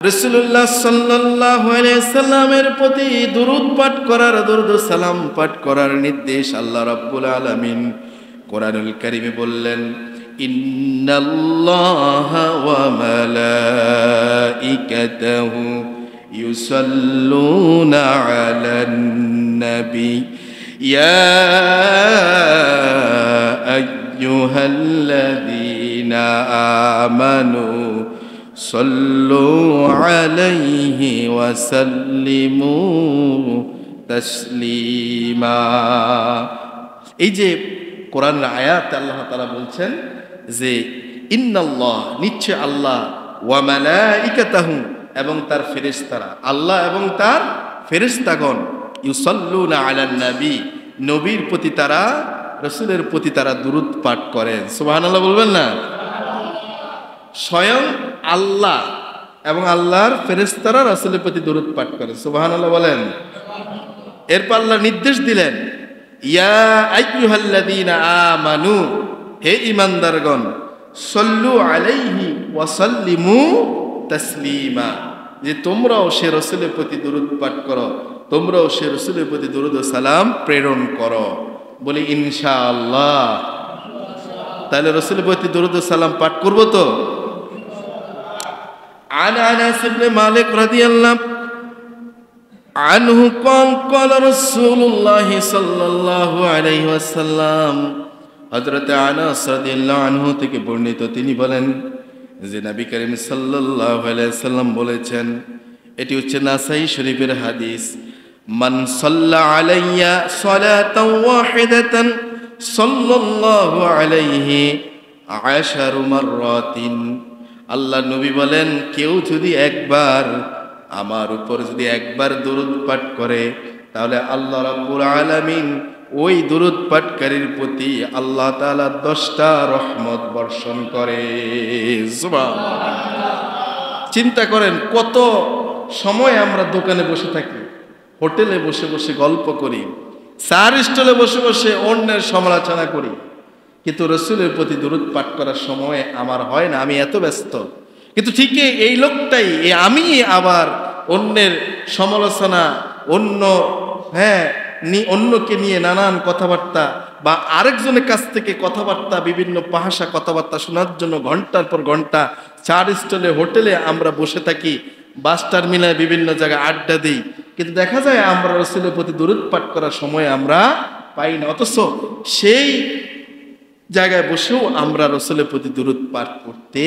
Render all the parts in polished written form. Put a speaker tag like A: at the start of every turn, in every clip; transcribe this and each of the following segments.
A: রাসূলুল্লাহ সাল্লাল্লাহু আলাইহি সাল্লামের প্রতি দুরূদ পাঠ করার, দুরূদ ও সালাম পাঠ করার নির্দেশ আল্লাহ রাব্বুল আলামিন কোরআনুল কারীমে বললেন, ইন্নাল্লাহা ওয়া মালাইকাতাহু ইউসাল্লুনা আলান নবী ইয়া আইয়ুহাল্লাযীনা আমানু সাল্লু আলাইহি ওয়া সাল্লিমু তাসলিমা। এই যে কোরআনের আয়াত আল্লাহ তাআলা বলছেন যে ইন্নাল্লাহ, নিশ্চয় আল্লাহ, ওয়া মালাইকাতাহু, এবং তার ফেরেশতারা, আল্লাহ এবং তার ফেরেশতাগণ, ইউসাল্লুনা আলান নবী, নবীর প্রতি তারা, রাসূলের প্রতি তারা দুরূদ পাঠ করেন। সুবহানাল্লাহ বলবেন না? স্বয়ং আল্লাহ এবং আল্লাহর ফেরেশতারা রাসূলের প্রতি দুরূদ পাঠ করেন। সুবহানাল্লাহ বলেন। এরপর আল্লাহ নির্দেশ দিলেন, ইয়া আইয়ুহাল্লাযীনা আমানু, হে ঈমানদারগণ, সাল্লু আলাইহি ওয়া সাল্লিমু তাসলিমা, যে তোমরাও সে রাসূলের প্রতি দুরূদ পাঠ করো, তোমরাও সে রাসূলের প্রতি দুরূদ ও সালাম প্রেরণ করো। বলি ইনশাআল্লাহ। তাহলে রাসূলের প্রতি দুরূদ ও সালাম পাঠ করব তো? عن أنس بن مالك رضي الله عنه قال قال رسول الله صلى الله عليه وسلم, হযরত আনাস রাদিয়াল্লাহু আনহু থেকে বর্ণিত, তিনি বলেন যে নবী করিম সাল্লাল্লাহু আলাইহি ওয়াসাল্লাম বলেছেন, এটি হচ্ছে নাসাই শরীফের হাদিস, মান সাল্লা আলাইয়া সালাতান ওয়াহিদাতান সাল্লাল্লাহু আলাইহি আশারু মাররাতিন। আল্লাহ নবী বলেন, কেউ যদি একবার আমার উপর যদি একবার দুরূদ পাঠ করে, তাহলে আল্লাহ রাব্বুল আলামিন ওই দুরূদ পাঠকারীর প্রতি আল্লাহ তাআলা 10টা রহমত বর্ষণ করে। সুবহানাল্লাহ। চিন্তা করেন, কত সময় আমরা দোকানে বসে থাকি, হোটেলে বসে বসে গল্প করি, চার স্টলে বসে বসে অন্যের সমালোচনা করি, কিন্তু রাসূলের প্রতি দুরূদ পাঠ করার সময় আমার হয় না, আমি এত ব্যস্ত। কিন্তু ঠিকই এই লোকটাই, আমি আবার অন্যের সমালোচনা, অন্যকে নিয়ে নানান কথাবার্তা বা আরেকজনের কাছ থেকে কথাবার্তা, বিভিন্ন ভাষা কথাবার্তা শোনার জন্য ঘন্টার পর ঘন্টা চার স্টলে হোটেলে আমরা বসে থাকি, বাস টার্মিনালে বিভিন্ন জায়গায় আড্ডা দিই, কিন্তু দেখা যায় আমরা রাসূলের প্রতি দুরূদ পাঠ করার সময় আমরা পাই না। অথচ সেই জায়গায় বসেও আমরা রাসূলের প্রতি দুরূদ পাঠ করতে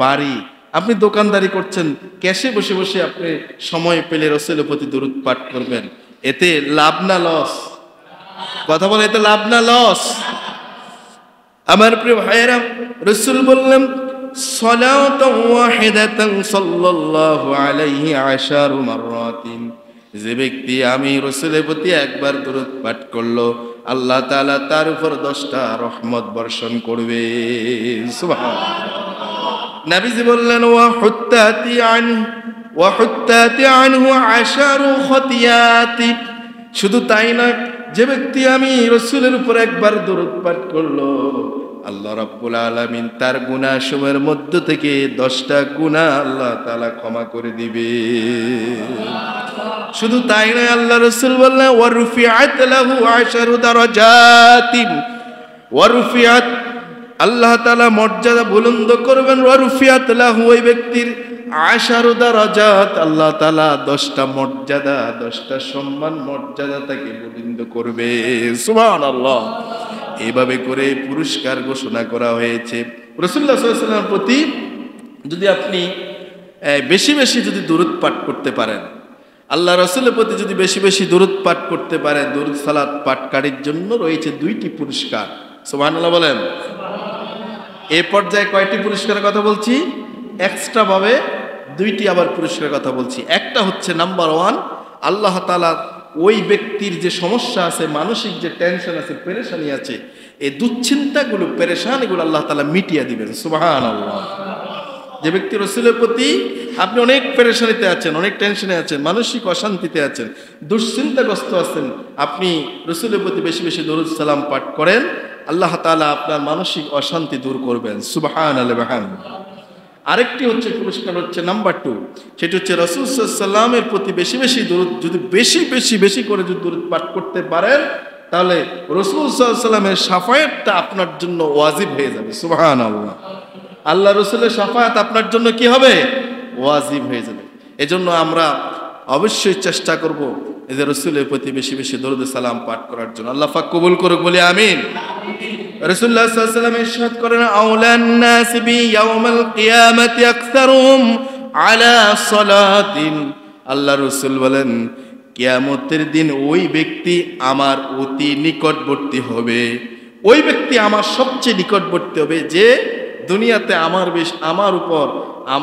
A: পারি। আপনি দোকানদারি করছেন, ক্যাশে বসে বসে আপনি সময় পেলে রাসূলের প্রতি দুরূদ পাঠ করবেন, এতে লাভ না লস? কথা বলে, এতে লাভ না লস? আমার প্রিয় ভাইয়েরা, রাসূল বললেন, সালাতান ওয়াহিদাতান সাল্লাল্লাহু আলাইহি আশারু মাররাতিন, যে ব্যক্তি আমি রাসূলের প্রতি একবার দুরূদ পাঠ করলো, আল্লাহ তাআলা তার উপর 10টা রহমত বর্ষণ করবে। সুবহানাল্লাহ। নবীজি বললেন, ওয়া হুত্তাতি আনহু আশারু খতিয়াতি, শুধু তাই না, যে ব্যক্তি আমি রাসূলের উপর একবার দুরূদ পাঠ করলো, আল্লাহ রাব্বুল আলামিন তার গুনাহসমূহের মধ্য থেকে 10টা গুনাহ আল্লাহ তাআলা ক্ষমা করে দিবে। শুধু তাই নয়, আল্লাহ রাসূল বললেন, ওয়া রুফিআত লাহু আশারু দারাজাতিন, ওয়া রুফিআত, আল্লাহ তাআলা মর্যাদা বুলন্দ করবেন, ওয়া রুফিআত লাহু, ওই ব্যক্তির আশারু দারাজাত, আল্লাহ তাআলা 10টা মর্যাদা, 10টা সম্মান মর্যাদা তাকে বুলন্দ করবে। সুবহানাল্লাহ। এইভাবে করে পুরস্কার ঘোষণা করা হয়েছে। রাসূলুল্লাহ সাল্লাল্লাহু আলাইহি ওয়াসাল্লামের প্রতি যদি আপনি বেশি বেশি যদি দুরূদ পাঠ করতে পারেন, আল্লাহ রাসূলের প্রতি যদি বেশি বেশি দুরূদ পাঠ করতে পারেন, দুরূদ সালাত পাঠকারীর জন্য রয়েছে 2টি পুরস্কার। সুবহানাল্লাহ বলেন। এই পর্যায়ে কয়টি পুরস্কারের কথা বলছি? এক্সট্রা ভাবে 2টি আবার পুরস্কারের কথা বলছি। একটা হচ্ছে নাম্বার 1, আল্লাহ তাআলা ওই ব্যক্তির যে সমস্যা আছে, মানসিক যে টেনশন আছে, পেরেশানি আছে, এই দুশ্চিন্তাগুলো, পেরেশানিগুলো আল্লাহ তাআলা মিটিয়ে দিবেন। সুবহানাল্লাহ। যে ব্যক্তি রাসূলের প্রতি, আপনি অনেক পেরেশানিতে আছেন, অনেক টেনশনে আছেন, মানসিক অশান্তিতে আছেন, দুশ্চিন্তাগ্রস্ত আছেন, আপনি রাসূলের প্রতি বেশি বেশি দরুদ সালাম পাঠ করেন, আল্লাহ তাআলা আপনার মানসিক অশান্তি দূর করবেন। সুবহানাল্লাহ। আরেকটি হচ্ছে পুরস্কার হচ্ছে নাম্বার 2, সেটা হচ্ছে রাসূল সাল্লাল্লাহু আলাইহি ওয়াসাল্লামের প্রতি বেশি বেশি দরুদ, যদি বেশি করে যদি দরুদ পাঠ করতে পারেন তাহলে রাসূল সাল্লাল্লাহু আলাইহি ওয়াসাল্লামের শাফায়াতটা আপনার জন্য ওয়াজিব হয়ে যাবে। সুবহানাল্লাহ, আল্লাহ রাসূলের শাফায়াত আপনার জন্য কি হবে? ওয়াজিব হয়ে যাবে। এজন্য আমরা অবশ্যই চেষ্টা করব এই যে রাসূলের প্রতি বেশি বেশি দরুদ সালাম পাঠ করার জন্য। আল্লাহ পাক কবুল করুক, বলি আমিন। রাসূলুল্লাহ সাল্লাল্লাহু আলাইহি ওয়াসাল্লাম ইরশাদ করেন, আউলান নাস বি ইয়াউমাল কিয়ামাতি আকসারুহুম আলা সালাতিন। আল্লাহ রাসূল বলেন, কিয়ামতের দিন ওই ব্যক্তি আমার অতি নিকটবর্তী হবে, ওই ব্যক্তি আমার সবচেয়ে নিকটবর্তী হবে যে দুনিয়াতে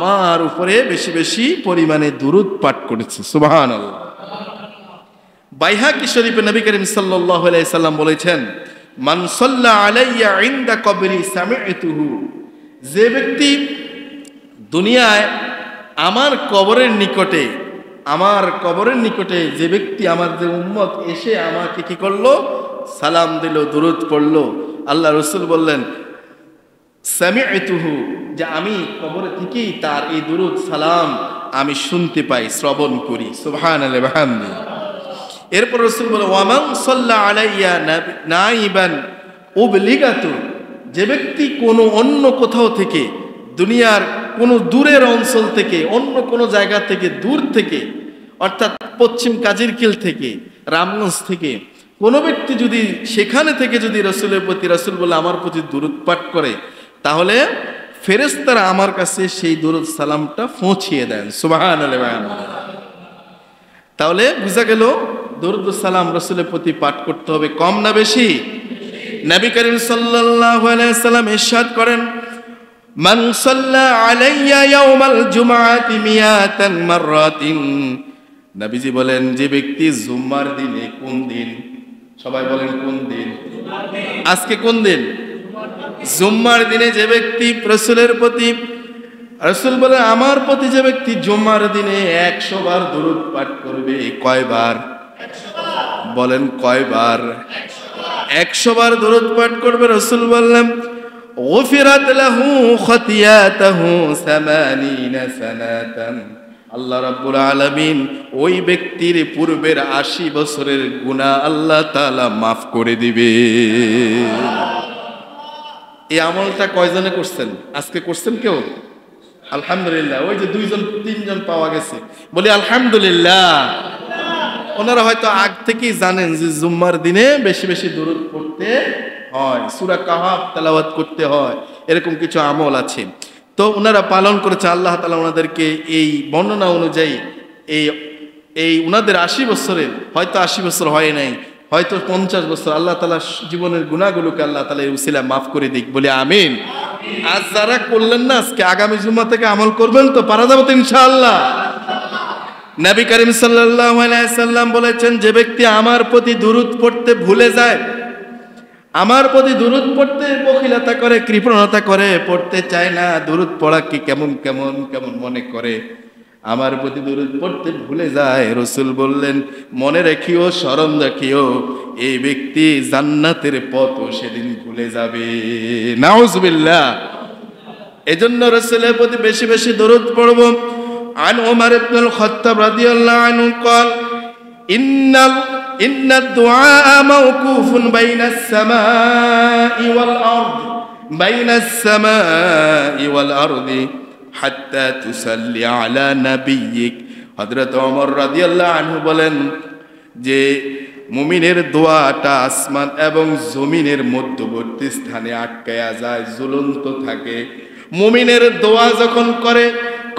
A: আমার উপরে বেশি বেশি পরিমাণে দুরূদ পাঠ করেছে। সুবহানাল্লাহ। বাইহাকি শরীফে নবী করিম সাল্লাল্লাহু আলাইহি সাল্লাম বলেছেন, মান সাল্লা আলাইয়া ইনদা কবরি সামি'তুহু। যে ব্যক্তি দুনিয়ায় আমার কবরের নিকটে যে ব্যক্তি, আমার যে উম্মত এসে আমাকে কি করলো? সালাম দিল, দুরূদ পড়লো। আল্লাহ রাসূল বললেন, সামি'তুহু, যে আমি কবর থেকেই তার এই দুরূদ সালাম আমি শুনতে পাই, শ্রবণ করি। সুবহানাল্লাহি ওয়া বিহামদিহি। এরপর রাসূল বলে, ওয়ামান সাল্লা আলাইয়া নাইবান উবলিগাতু। যে ব্যক্তি কোনো অন্য কোথাও থেকে, দুনিয়ার কোনো দূরের অঞ্চল থেকে, অন্য কোনো জায়গা থেকে, দূর থেকে, অর্থাৎ পশ্চিম কাজিরকিল থেকে, রামগঞ্জ থেকে কোনো ব্যক্তি যদি সেখানে থেকে যদি রাসূলের প্রতি, রাসূল বলে আমার প্রতি দুরূদ পাঠ করে, তাহলে ফেরেশতারা আমার কাছে সেই দুরূদ সালামটা পৌঁছিয়ে দেন। সুবহানাল্লাহ। তাহলে বুঝা গেল দুরূদ সালাম রাসূলের প্রতি পাঠ করতে হবে, কম না বেশি? নবী করিম সাল্লাল্লাহু আলাইহি সাল্লাম ইরশাদ করেন, মান সাল্লা আলাইয়া ইয়াউমাল জুমআতি মিয়াতান মাররাতিন। নবীজি বলেন, যে ব্যক্তি জুম্মার দিনে, কোন দিন? সবাই বলেন কোন দিন? আজকে কোন দিন? জুম্মার দিনে যে ব্যক্তি রাসূলের প্রতি, রাসূল বলে আমার প্রতি যে ব্যক্তি জুম্মার দিনে 100 বার দুরূদ পাঠ করবে। কয়বার? বলেন কয়বার? 100 বার দুরূদ পাঠ করবে। রাসূল বললেন, গুফিরাত লাহু খাতিয়াতাহু 80 সানাতান। আল্লাহ রাব্বুল আলামিন ওই ব্যক্তির পূর্বের 80 বছরের গুনাহ আল্লাহ তাআলা মাফ করে দিবে। এই আমলটা কয়জনে করছেন? আজকে করছেন কেউ? আলহামদুলিল্লাহ। ওই যে 2-3জন পাওয়া গেছে, বলি আলহামদুলিল্লাহ। ওনারা হয়তো আগ থেকেই জানেন যে জুম্মার দিনে বেশি বেশি দুরূদ পড়তে হয়, সূরা কাহাফ তেলাওয়াত করতে হয়, এরকম কিছু আমল আছে। তো ওনারা পালন করেছে। আল্লাহ তাআলা ওনাদেরকে এই বর্ণনা অনুযায়ী এই ওনাদের 80 বছরের, হয়তো 80 বছর হয় নাই, হয়তো 50 বছর, আল্লাহ তাআলা জীবনের গুনাহগুলোকে আল্লাহ তাআলা এই উসিলা মাফ করে দিক, বলি আমিন। আজ যারা করলেন না, আজকে আগামী জুম্মা থেকে আমল করবেন তো, পারা যাবে তো ইনশাআল্লাহ। নবী করিম সাল্লাল্লাহু আলাইহি সাল্লাম বলেছেন, যে ব্যক্তি আমার প্রতি দুরূদ পড়তে ভুলে যায়, আমার প্রতি দুরূদ পড়তে বখিলতা করে, কৃপণতা করে, পড়তে চায় না, দুরূদ পড়া কি কেমন কেমন কেমন মনে করে, আমার প্রতি দুরূদ পড়তে ভুলে যায়, রাসূল বললেন, মনে রাখিও, স্মরণ রাখিও, এই ব্যক্তি জান্নাতের পথ সেদিন ভুলে যাবে। নাউজুবিল্লাহ। এজন্য রাসূলের প্রতি বেশি বেশি দুরূদ পড়ব। আন ওমর ইবনে আল খাত্তাব রাদিয়াল্লাহু আনহু قال إن الدعاء موقوف بين السماء والأرض حتى تصلي على نبيك। হযরত ওমর রাদিয়াল্লাহু আনহু বলেন যে মুমিনের দোয়াটা আসমান এবং জমিনের মধ্যবর্তী স্থানে আটকায়া যায়, ঝুলন্ত থাকে। মুমিনের দোয়া যখন করে,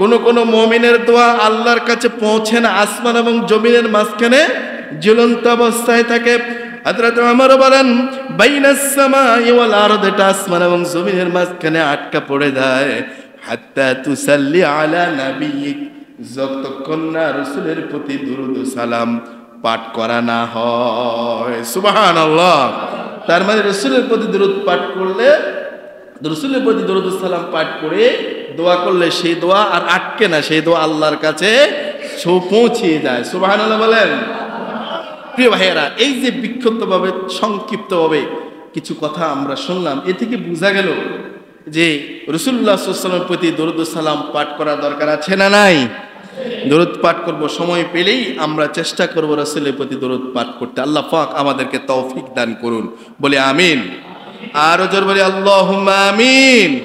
A: কোন মুমিনের দোয়া আল্লাহর কাছে পৌঁছে না, আসমান এবং জমিনের মাঝখানে ঝুলন্ত অবস্থায় থাকে। হযরত ওমর বলেন, বাইনাস সামাই ওয়াল আরদ, এটা আসমান এবং জমিনের মাঝখানে আটকা পড়ে যায়। হাত্তা তুসাল্লি আলা নাবিয়িক, যতক্ষণ না রাসূলের প্রতি দুরূদ সালাম পাঠ করা না হয়। সুবহানাল্লাহ। তার মানে রাসূলের প্রতি দুরূদ পাঠ করলে, রাসূলের প্রতি দুরূদ সালাম পাঠ করে দোয়া করলে সেই দোয়া আর আটকে না, সেই দোয়া আল্লাহর কাছে পৌঁছে যায়। সুবহানাল্লাহ বলেন। প্রিয় ভাইয়েরা, এই যে বিক্ষিপ্তভাবে, সংক্ষিপ্তভাবে কিছু কথা আমরা শুনলাম, এ থেকে বোঝা গেল যে রাসূলুল্লাহ সাল্লাল্লাহু আলাইহি ওয়াসাল্লামের প্রতি দরুদ ও সালাম পাঠ করা দরকার আছে না নাই? দরুদ পাঠ করব, সময় পেলেই আমরা চেষ্টা করব রাসূলের প্রতি দরুদ পাঠ করতে। আল্লাহ পাক আমাদেরকে তৌফিক দান করুন, বলে আমিন। আরো জোর বলি আল্লাহুম্মা আমিন।